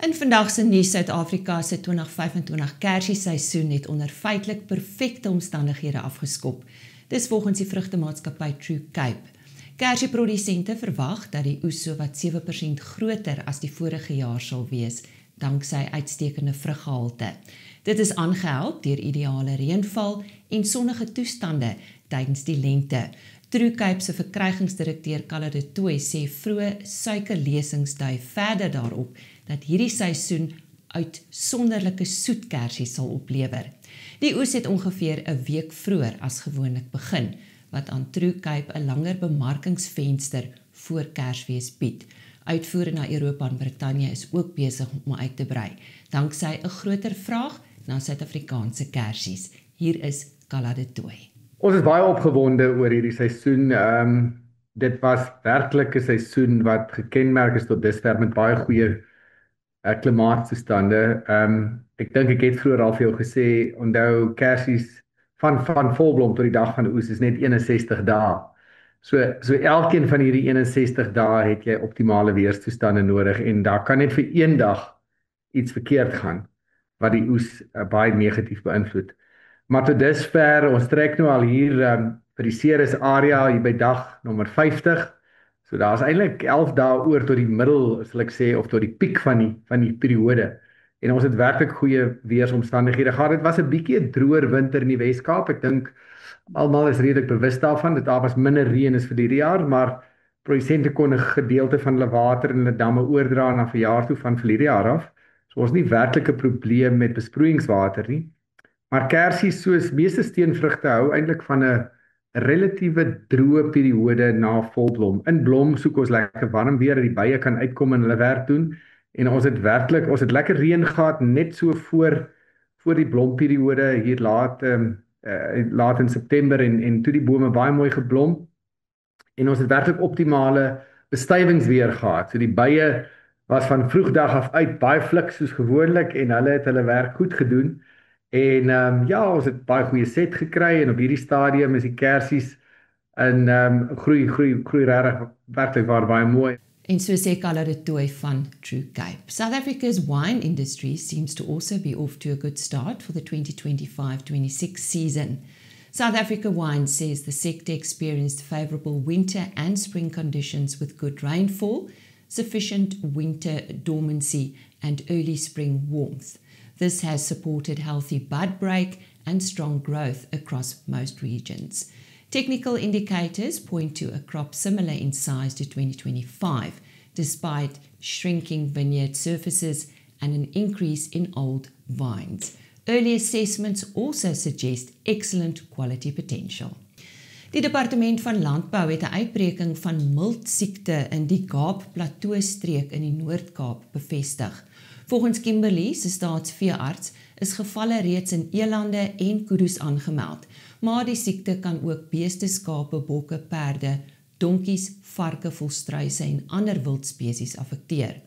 In vandag se nuus, Suid-Afrika se 2025 kersieseisoen het onder feitelik perfekte omstandighede afgeskop. Dis volgens die vrugtemaatskappy True Cape. Kersieprodusente verwag dat die oes sowat 7% groter as die vorige jaar sal wees, danksy uitstekende vruggehalte. Dit is aangehelp deur ideale reënval en sonnige toestande tydens die lente. True Cape se verkrygingsdirekteur Kala de Tooy sê vroeë suikerlesings dui verder daarop dat hierdie seisoen uitsonderlike soet kersies sal oplewer. Die oes het ongeveer 'n week vroeër as gewoonlik begin, wat aan True Cape 'n langer bemarkingsvenster voor Kersfees bied. Uitvoere na Europa en Brittanje is ook besig om uit te brei, danksy 'n groter vraag na Suid-Afrikaanse kersies. Hier is Kala de Tooy. Ons is baie opgewonde oor hierdie seisoen. Dit was werklik 'n seisoen wat gekenmerk is tot dusver met baie goeie klimaattoestande. Ek dink ek het vroeër al vir jou gesê, onthou kersies van volblom tot die dag van oes is net 61 dae. So elkeen van hierdie 61 dae het jy optimale weerstoestande nodig en daar kan net vir een dag iets verkeerd gaan wat die oes baie negatief beïnvloed. Maar tot dusver, ons trek nou al hier vir die Ceres area hier by dag nommer 50. So daar is eintlik 11 dae oor tot die middel, sal ek sê, of tot die piek van die periode. En ons het werklik goeie weersomstandighede gehad. Dit was 'n bietjie 'n droër winter in die Weskaap. Ek dink almal is redelik bewus daarvan. Dit was minder reën as vir hierdie jaar, maar produsente kon 'n gedeelte van hulle water in hulle damme oordra na verjaar toe van hierdie jaar af. So ons het nie werklik 'n probleem met besproeiingswater nie. Maar kersies soos meeste steenvrugte hou eintlik van 'n relatiewe droë periode na volblom. In blom soek ons lekker warm weer dat die bye kan uitkom en hulle werk doen. En ons het lekker reën gehad net so voor die blomperiode hier laat in September en toe die bome baie mooi geblom. En ons het werklik optimale bestuivingsweer gehad. So die bye was van vroegdag af uit baie flik soos gewoonlik en hulle het hulle werk goed gedoen. En ons het baie goeie set gekry en op hierdie stadium is die kersies in groei regtig werklik baie mooi. En so sê Kala de Tooy van True Cape. South Africa's wine industry seems to also be off to a good start for the 2025-26 season. South Africa Wine says the sector experienced favourable winter and spring conditions with good rainfall, sufficient winter dormancy and early spring warmth. This has supported healthy bud break and strong growth across most regions. Technical indicators point to a crop similar in size to 2025, despite shrinking vineyard surfaces and an increase in old vines. Early assessments also suggest excellent quality potential. Die Departement van Landbou het 'n uitbreking van miltsiekte in die Kaap-Plateau-streek in die Noord-Kaap bevestig. Volgens Kimberley se staatsveearts is gevalle reeds in elande en kuddes aangemeld, maar die siekte kan ook beeste, skape, bokke, perde, donkies, varke, volstruise en ander wildspesies affekteer.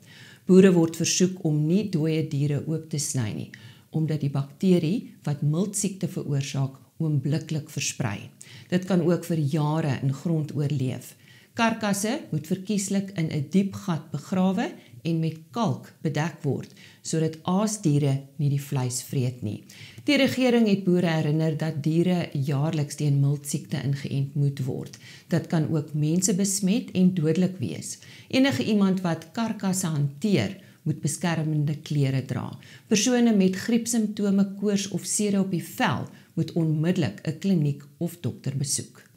Boere word versoek om nie dooie diere oop te sny nie, omdat die bakterie wat miltsiekte veroorsaak oombliklik versprei. Dit kan ook vir jare in grond oorleef. Karkasse moet verkieslik in 'n diep gat begrawe en met kalk bedek word, sodat aasdiere nie die vleis vreet nie. Die regering het boere herinner dat diere jaarliks teen miltsiekte ingeënt moet word. Dit kan ook mense besmet en dodelik wees. Enige iemand wat karkasse hanteer, moet beskermende klere dra. Persone met griepsimptome, koors of sere op die vel, moet onmiddellik 'n kliniek of dokter besoek.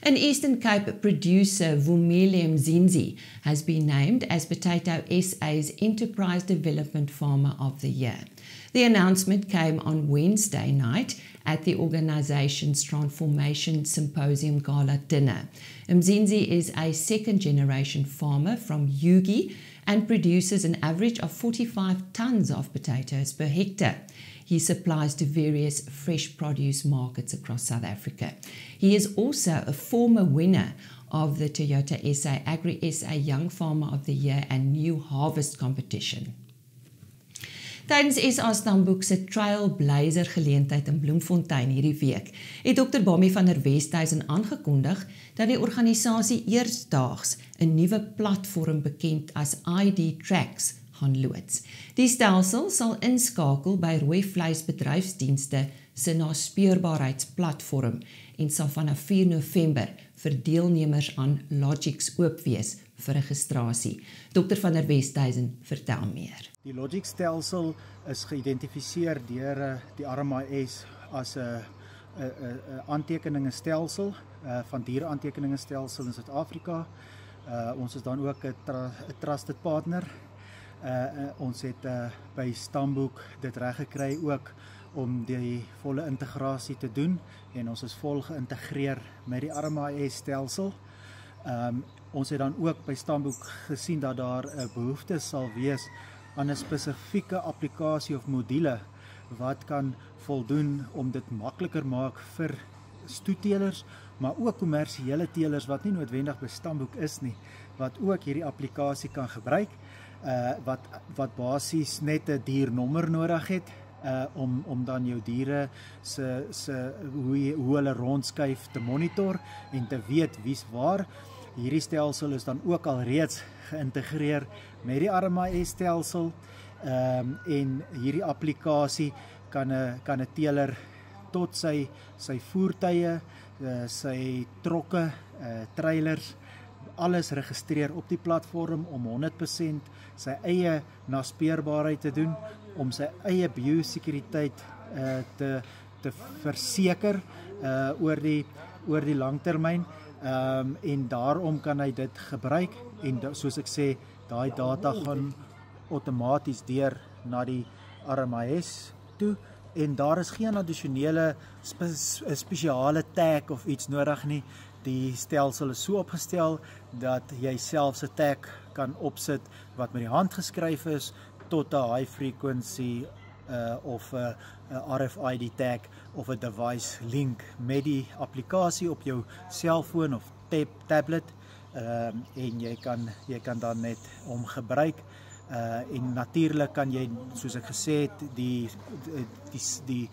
An Eastern Cape producer, Vumile Mzinzi, has been named as Potato SA's Enterprise Development Farmer of the Year. The announcement came on Wednesday night at the organization's Transformation Symposium Gala dinner. Mzinzi is a second-generation farmer from Ugie and produces an average of 45 tons of potatoes per hectare. He supplies to various fresh produce markets across South Africa. He is also a former winner of the Toyota SA Agri SA Young Farmer of the Year and New Harvest competition. Tydens SA Stamboek se Trailblazer geleentheid in Bloemfontein hierdie week, het Dr. Bami van der Westhuizen aangekondig dat die organisasie eersdaags 'n nuwe platform bekend as ID Tracks gaan loods. Die stelsel sal inskakel by rooi vleisbedryfsdienste se naspeurbaarheidsplatform en sal vanaf 4 November vir deelnemers aan Logix oop wees vir registrasie. Dr. van der Westhuizen vertel meer. Die Logix stelsel is geïdentifiseer deur die RMIS as 'n aantekeningenstelsel van diereaantekeningenstelsel in Suid-Afrika. Ons is dan ook 'n trusted partner. Ons het by Stamboek dit reg gekry ook om die volle integrasie te doen en ons is vol geïntegreer met die RMIS stelsel. Ons het dan ook by Stamboek gesien dat daar 'n behoefte sal wees aan 'n spesifieke applikasie of module wat kan voldoen om dit makliker maak vir stoetteelers, maar ook kommersiële teelers wat nie noodwendig by Stamboek is nie, wat ook hierdie applikasie kan gebruik, wat basies net 'n diernommer nodig het om dan jou diere hoe hulle rondskuif te monitor en te weet wie's waar. Hierdie stelsel is dan ook al reeds geïntegreer met die RMIS stelsel en hierdie applikasie kan 'n teeler tot sy voertuie, sy trokke, trailers, alles registreer op die platform om 100% sy eie naspeurbaarheid te doen, om sy eie biosekuriteit te verseker oor die langtermyn. En daarom kan hy dit gebruik en soos ek sê, daai data gaan outomaties deur na die RMIS toe en daar is geen addisionele spesiale tag of iets nodig nie. Die stelsel is so opgestel dat jy selfs 'n tag kan opsit wat met die hand geskryf is tot 'n high frequency of 'n RFID tag of 'n device link met die applikasie op jou selfoon of tablet en jy kan dan net hom gebruik en natuurlik kan jy, soos ek gesê het, die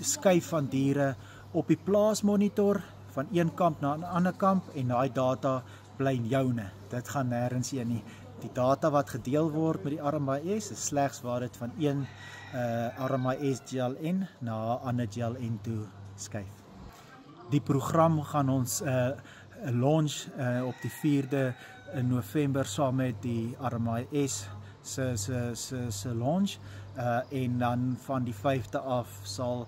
skuif van diere op die plaas monitor van een kamp na 'n ander kamp en daai data bly joune. Dit gaan nêrens heen nie. Die data wat gedeel word met die RMIS is slegs waar dit van een RMIS GLN na 'n ander GLN toe skuif. Die program gaan ons launch op die 4de November saam met die RMIS se launch en dan van die 5de af sal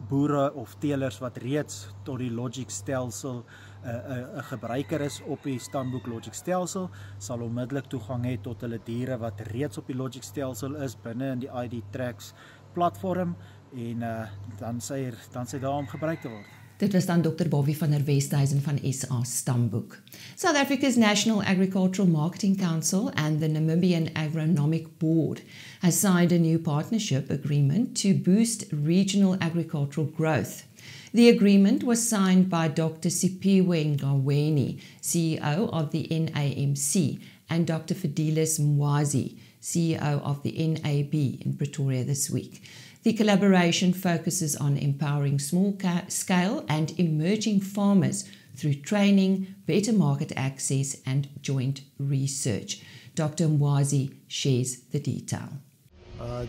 boere of teelers wat reeds tot die Logix stelsel 'n gebruiker is op die Stamboek Logix stelsel, sal onmiddellik toegang hê tot hulle diere wat reeds op die Logix stelsel is binne in die ID Tracks platform en dan sy daar om gebruik te word. Dit was dan Dr. Bobby van der Westhuizen van SA Stamboek. South Africa's National Agricultural Marketing Council and the Namibian Agronomic Board has signed a new partnership agreement to boost regional agricultural growth. The agreement was signed by Dr. Siphiwe Ngobeni, CEO of the NAMC, and Dr. Fidelis Mwazi, CEO of the NAB in Pretoria this week. The collaboration focuses on empowering small-scale and emerging farmers through training, better market access, and joint research. Dr. Mwazi shares the detail.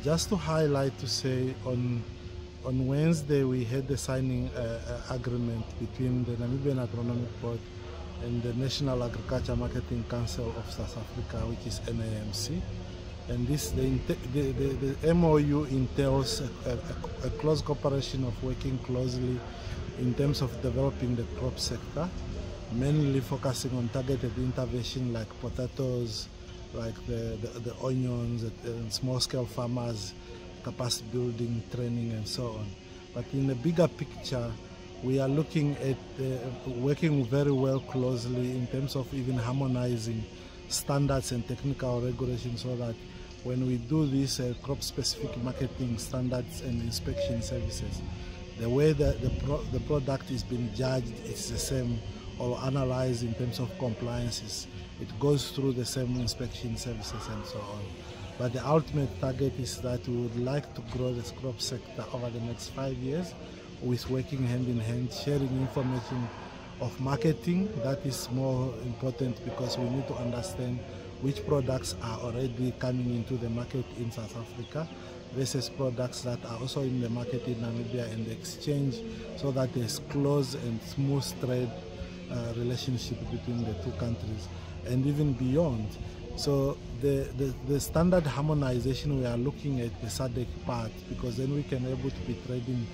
Just to highlight, to say on Wednesday we had the signing agreement between the Namibian Agronomic Board and the National Agriculture Marketing Council of South Africa, which is NAMC. And the MOU entails a close cooperation of working closely in terms of developing the crop sector, mainly focusing on targeted intervention like potatoes, like the onions, and small-scale farmers, capacity building, training, and so on. But in the bigger picture, we are looking at working very well closely in terms of even harmonizing standards and technical regulations so that when we do these crop-specific marketing standards and inspection services, the way that the product is being judged is the same or analyzed in terms of compliances. It goes through the same inspection services and so on. But the ultimate target is that we would like to grow the crop sector over the next 5 years with working hand in hand, sharing information of marketing. That is more important because we need to understand which products are already coming into the market in South Africa versus products that are also in the market in Namibia, and the exchange, so that there's close and smooth trade relationship between the two countries and even beyond. So the standard harmonization, we are looking at the SADC part, because then we can able to be trading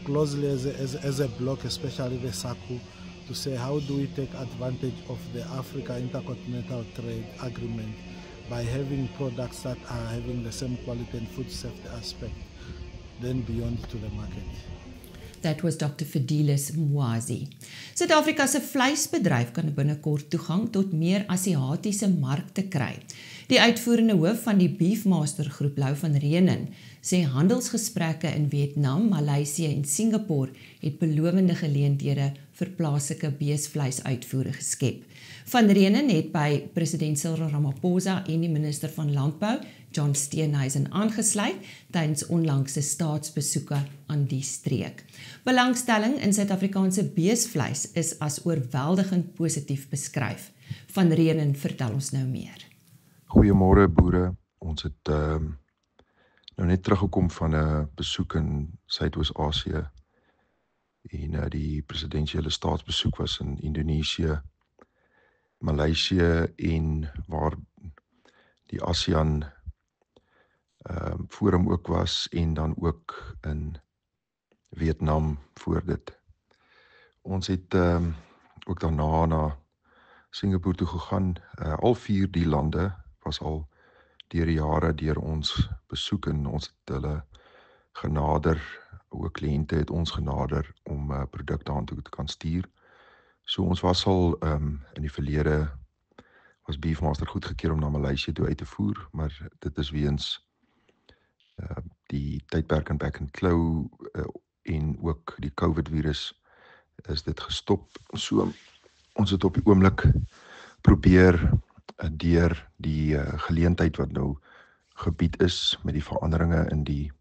closely as a bloc, especially the SACU, to say how do we take advantage of the Africa Intercontinental Trade Agreement by having products that are having the same quality and food safety aspect, then beyond to the market. That was Dr. Fidelis Mwazi. Suid-Afrika se vleisbedryf kan binnekort toegang tot meer Asiatiese markte kry. Die uitvoerende hoof van die Beefmaster groep, Lou van Reenen, sê handelsgesprekke in Vietnam, Maleisië en Singapore het belovende geleenthede vir plaaslike beesvleisuitvoere geskep. Van Reenen het by president Cyril Ramaphosa en die minister van Landbou, John Steenhuisen, aangesluit tydens onlangse staatsbesoeke aan die streek. Belangstelling in Suid-Afrikaanse beesvleis is as oorweldigend positief beskryf. Van Reenen vertel ons nou meer. Goeiemôre boere. Ons het nou net teruggekom van 'n besoek in Suidoos-Asië en die presidensiële staatsbesoek was in Indonesië, Maleisië en waar die ASEAN forum ook was, en dan ook in Vietnam voor dit. Ons het ook daarna na Singapore toe gegaan. Al 4 die lande was al deur die jare deur ons besoek, en ons het hulle genader, ook kliënte het ons genader om produkte aan toe te kan stuur. So ons was al in die verlede, was Beefmaster goedgekeur om na Maleisië toe uit te voer, maar dit is weens die tydperk in Back and Claw en ook die COVID-virus is dit gestop. So ons het op die oomblik probeer deur die geleentheid wat nou gebied is met die veranderinge in die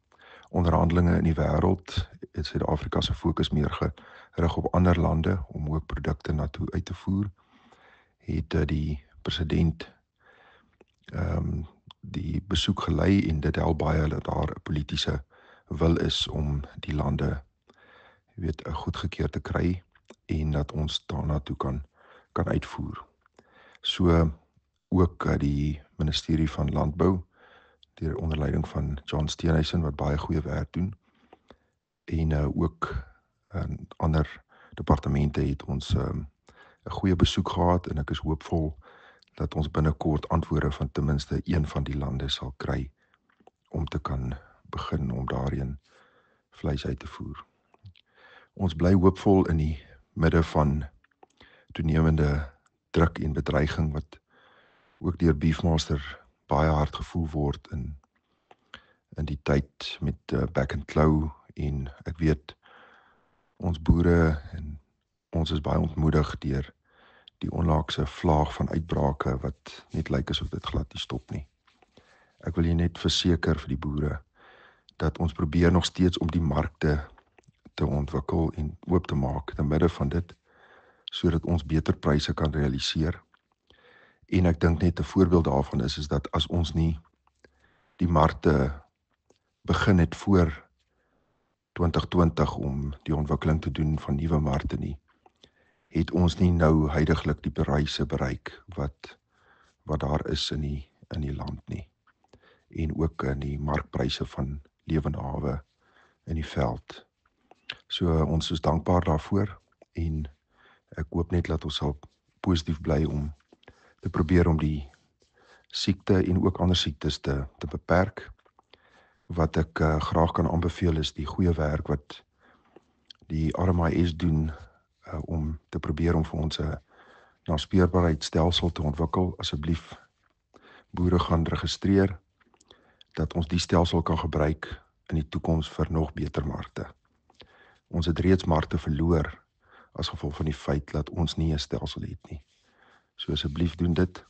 onderhandelinge in die wêreld, het Suid-Afrika se fokus meer gerig op ander lande om ook produkte na toe uit te voer. Het die president die besoek gelei, en dit help baie dat daar 'n politieke wil is om die lande goedgekeur te kry en dat ons daarna toe kan uitvoer. So ook die ministerie van Landbou deur onder leiding van John Steenhuisen wat baie goeie werk doen, en ook ander departemente het ons 'n goeie besoek gehad, en ek is hoopvol dat ons binnekort antwoorde van ten minste een van die lande sal kry om te kan begin om daarheen vleis uit te voer. Ons bly hoopvol in die midde van toenemende druk en bedreiging wat ook deur Beefmaster baie hard gevoel word in die tyd met Back and Claw, en ek weet ons boere en ons is baie ontmoedig deur die onlaagse vlaag van uitbrake wat net lyk asof dit glad nie stop nie. Ek wil net verseker vir die boere dat ons probeer nog steeds om die markte te ontwikkel en oop te maak te midde van dit, sodat ons beter pryse kan realiseer. En ek dink net 'n voorbeeld daarvan is dat as ons nie die markte begin het voor 2020 om die ontwikkeling te doen van nuwe markte nie, het ons nie nou huidiglik die pryse bereik wat daar is in die land nie. En ook in die markpryse van lewende hawe in die veld. So ons is dankbaar daarvoor, en ek hoop net dat ons sal positief bly om te probeer om die siekte en ook ander siektes te beperk. Wat ek graag kan aanbeveel is die goeie werk wat die RMIS doen om te probeer om vir ons 'n naspeurbaarheidstelsel te ontwikkel. Asseblief boere gaan registreer dat ons die stelsel kan gebruik in die toekoms vir nog beter markte. Ons het reeds markte verloor as gevolg van die feit dat ons nie 'n stelsel het nie. So asseblief doen dit,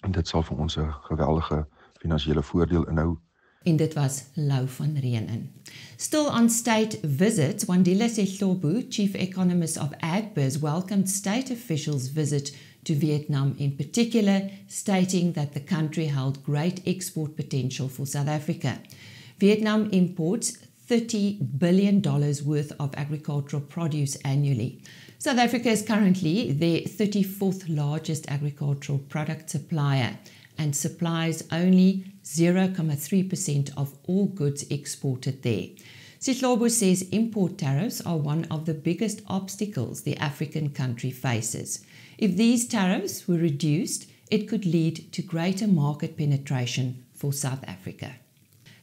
en dit sal vir ons 'n geweldige finansiële voordeel inhou. En dit was Lou van Reenen. Still on state visits, Wandile Sehlobo, Chief Economist of Agbiz, welcomed state officials' visit to Vietnam in particular, stating that the country held great export potential for South Africa. Vietnam imports $30 billion worth of agricultural produce annually. South Africa is currently their 34th largest agricultural product supplier and supplies only 0.3% of all goods exported there. Sihlobo says import tariffs are one of the biggest obstacles the African country faces. If these tariffs were reduced, it could lead to greater market penetration for South Africa.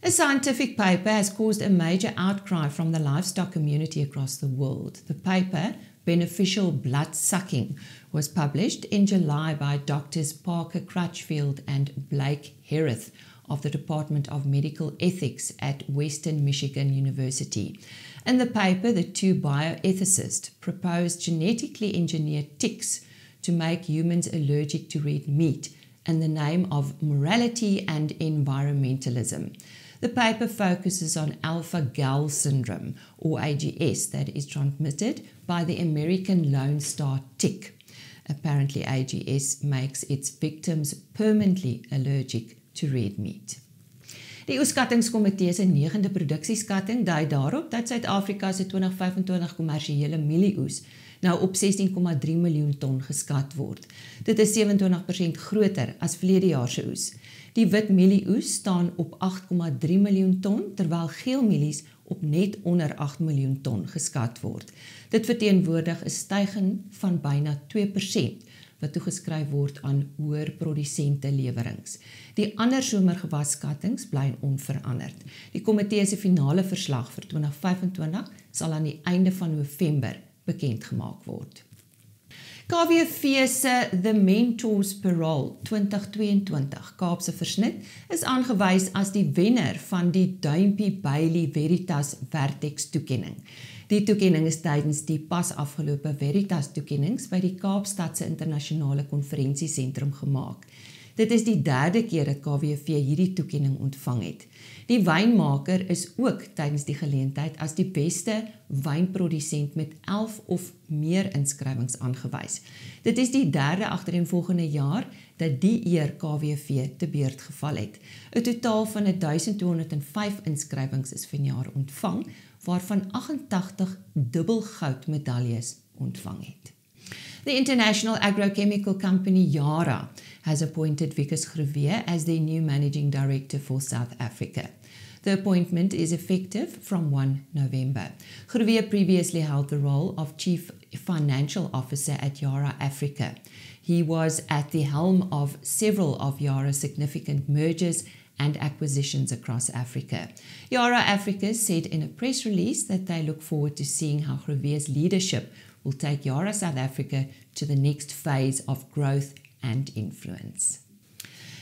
A scientific paper has caused a major outcry from the livestock community across the world. The paper, Beneficial Blood Sucking, was published in July by Drs. Parker Crutchfield and Blake Hereth of the Department of Medical Ethics at Western Michigan University. In the paper, the two bioethicists proposed genetically engineered ticks to make humans allergic to red meat in the name of morality and environmentalism. The paper focuses on alpha-gal syndrome, or AGS, that is transmitted by the American Lone Star tick. Apparently, AGS makes its victims permanently allergic to red meat. Die Oeskattingskomitee se 9de produksieskatting dui daarop dat Suid-Afrika se 2025 kommersiële mielieoes nou op 16,3 miljoen ton geskat word. Dit is 27% groter as verlede jaar se oes. Die wit mielieoes staan op 8,3 miljoen ton, terwyl geel mielies op net onder 8 miljoen ton geskat word. Dit verteenwoordig 'n styging van byna 2%, wat toegeskryf word aan hoër produsente lewerings. Die ander somergewaskattings bly onveranderd. Die komitee se finale verslag vir 2025 sal aan die einde van November bekend gemaak word. KWV se The Mentors Parole 2022 Kaapse versnit is aangewys as die wenner van die Duimpie Bailey Veritas Vertex toekenning. Die toekenning is tydens die pas afgelope Veritas toekennings by die Kaapstadse Internasionale Konferensiesentrum gemaak. Dit is die 3de keer dat KWV hierdie toekenning ontvang het. Die wynmaker is ook tydens die geleentheid as die beste wynprodusent met 11 of meer inskrywings aangewys. Dit is die 3de agtereenvolgende jaar dat die eer KWV te beurt geval het. 'n Totaal van 1205 inskrywings is vanjaar ontvang, waarvan 88 dubbelgoud medaljes ontvang het. The International Agrochemical Company Yara has appointed Wikus Grewe as their new managing director for South Africa. The appointment is effective from 1 November. Grewe previously held the role of Chief Financial Officer at Yara Africa. He was at the helm of several of Yara's significant mergers and acquisitions across Africa. Yara Africa said in a press release that they look forward to seeing how Grewe's leadership will take Yara South Africa to the next phase of growth and influence.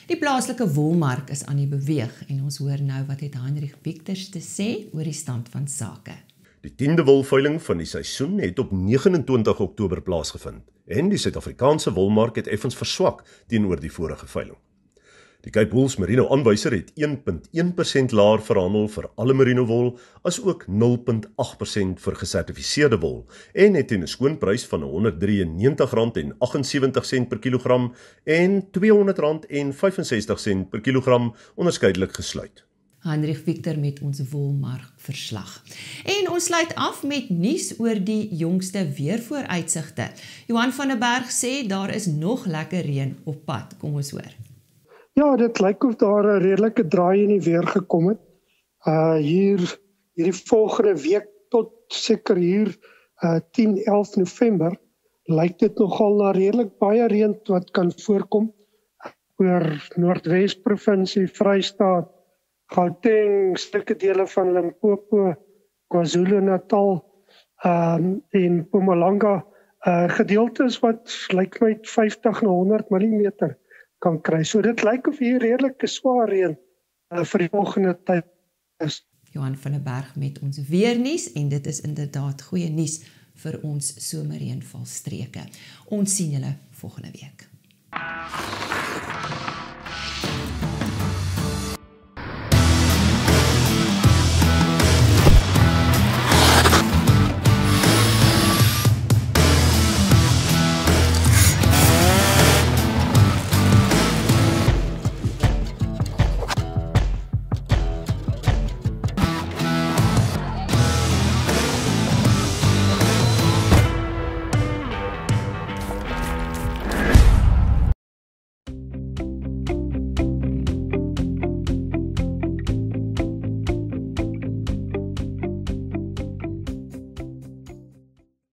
Die plaaslike wolmark is aan die beweeg en ons hoor nou wat het Heinrich Victors te sê oor die stand van sake. Die 10de wolveiling van die seisoen het op 29 Oktober plaasgevind en die Suid-Afrikaanse wolmark het effens verswak teenoor die vorige veiling. Die Cape Wool's Merino aanwyser het 1,1% laer verhandel vir alle merino wol, as ook 0,8% vir gesertifiseerde wol en het teen 'n skoonprys van R193,78 per kilogram en R200,65 per kilogram onderskeidelik gesluit. Heinrich Victor met ons wolmark verslag. En ons sluit af met nuus oor die jongste weervooruitsigte. Johan van der Berg sê daar is nog lekker reën op pad. Kom ons hoor. Ja, dit lyk of daar 'n redelike draai in die weer gekom het. Hierdie volgende week tot seker hier 10-11 November lyk dit nogal na redelik baie reën wat kan voorkom oor Noordwes provinsie, Vrystaat, Gauteng, stukke dele van Limpopo, KwaZulu-Natal en Mpumalanga, gedeeltes wat lyk my 50 na 100 mm kan kry. So dit lyk of hier redelike swaar reën vir die volgende tyd is. Johan van der Berg met ons weernuus en dit is inderdaad goeie nuus vir ons somerreënvalstreke. Ons sien julle volgende week.